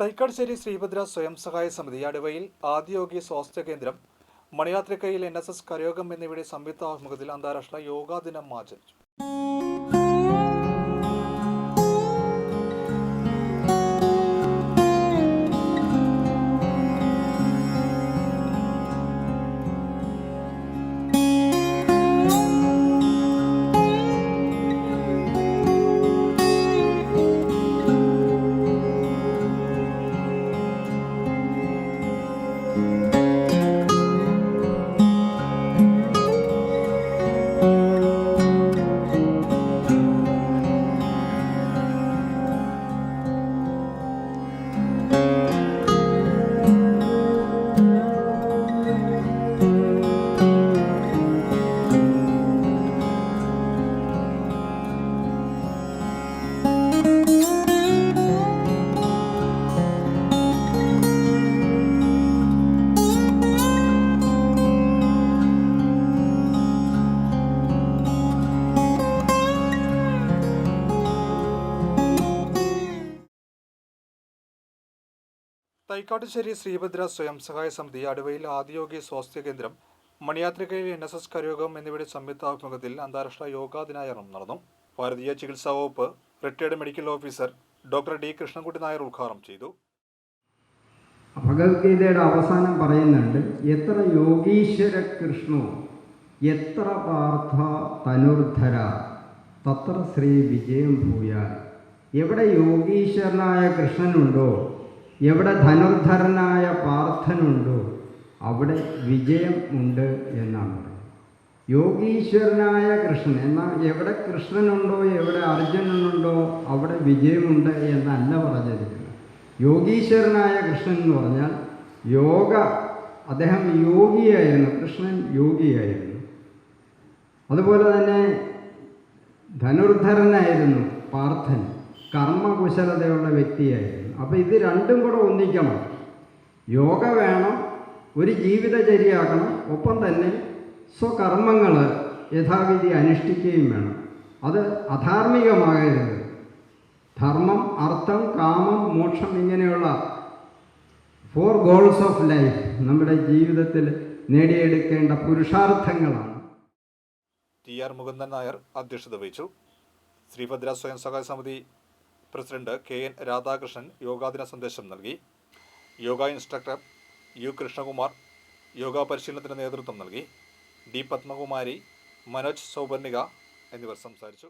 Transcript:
തൈക്കാട്ശ്ശേരി ശ്രീഭദ്ര സ്വയം സഹായ സമിതി അടിവയിൽ ആദിയോഗി സ്വാസ്ഥ്യ കേന്ദ്രം മണിയാത്രിക്കയിൽ NSS കരയോഗം എന്നിവയുടെ സംയുക്ത ആഭിമുഖ്യത്തിൽ അന്താരാഷ്ട്ര യോഗാ ദിനം ആചരിച്ചു. തൈക്കാട്ശ്ശേരി ശ്രീഭദ്ര സ്വയം സഹായ സമിതി അടിവയിൽ ആദിയോഗി സ്വാസ്ഥ്യ കേന്ദ്രം മണിയാത്രിക്കയിൽ NSS കരയോഗം എന്നിവയുടെ സംയുക്ത ആഭിമുഖ്യത്തിൽ അന്താരാഷ്ട്ര യോഗാ ദിനാചരണം നടന്നു. ഭാരതീയ ചികിത്സാ വകുപ്പ് retired medical officer doctor D. Krishnankutty Nair ഉദ്ഘാടനം ചെയ്തു. ഭഗവത്ഗീതയുടെ അവസാനം പറയുന്നുണ്ട്, എത്ര യോഗീശ്വര കൃഷ്ണോ എത്ര പാർത്ഥ തനുർധര തത്ര ശ്രീ വിജയം ഭൂയാൽ. എവിടെ യോഗീശ്വരനായ കൃഷ്ണനുണ്ടോ, എവിടെ ധനുർധരനായ പാർത്ഥനുണ്ടോ അവിടെ വിജയം ഉണ്ട് എന്നാണ് പറയുന്നത്. യോഗീശ്വരനായ കൃഷ്ണൻ എന്നാൽ എവിടെ കൃഷ്ണനുണ്ടോ, എവിടെ അർജുനനുണ്ടോ അവിടെ വിജയമുണ്ട് എന്നല്ല പറഞ്ഞിരിക്കുന്നത്. യോഗീശ്വരനായ കൃഷ്ണൻ എന്ന് പറഞ്ഞാൽ അദ്ദേഹം യോഗിയായിരുന്നു, കൃഷ്ണൻ യോഗിയായിരുന്നു. അതുപോലെ തന്നെ ധനുർധരനായിരുന്നു പാർത്ഥൻ, കർമ്മകുശലതയുള്ള വ്യക്തിയായിരുന്നു. അപ്പോൾ ഇത് രണ്ടും കൂടെ ഒന്നിക്കണം. യോഗ വേണം, ഒരു ജീവിതചര്യയാക്കണം, ഒപ്പം തന്നെ സ്വകർമ്മങ്ങൾ യഥാവിധി അനുഷ്ഠിക്കുകയും വേണം. അത് അധാർമികമാകരുത്. ധർമ്മം, അർത്ഥം, കാമം, മോക്ഷം ഇങ്ങനെയുള്ള 4 ഗോൾസ് ഓഫ് ലൈഫ് നമ്മുടെ ജീവിതത്തിൽ നേടിയെടുക്കേണ്ട പുരുഷാർത്ഥങ്ങളാണ്. TR മുകുന്ദൻ നായർ അധ്യക്ഷത വഹിച്ചു. ശ്രീഭദ്ര സ്വയം സഹായ സമിതി പ്രസിഡന്റ് KN രാധാകൃഷ്ണൻ യോഗാദിന സന്ദേശം നൽകി. Yoga instructor U. കൃഷ്ണകുമാർ യോഗ പരിശീലനത്തിന് നേതൃത്വം നൽകി. D. പത്മകുമാരി, മനോജ് സൗപർണിക എന്നിവർ സംസാരിച്ചു.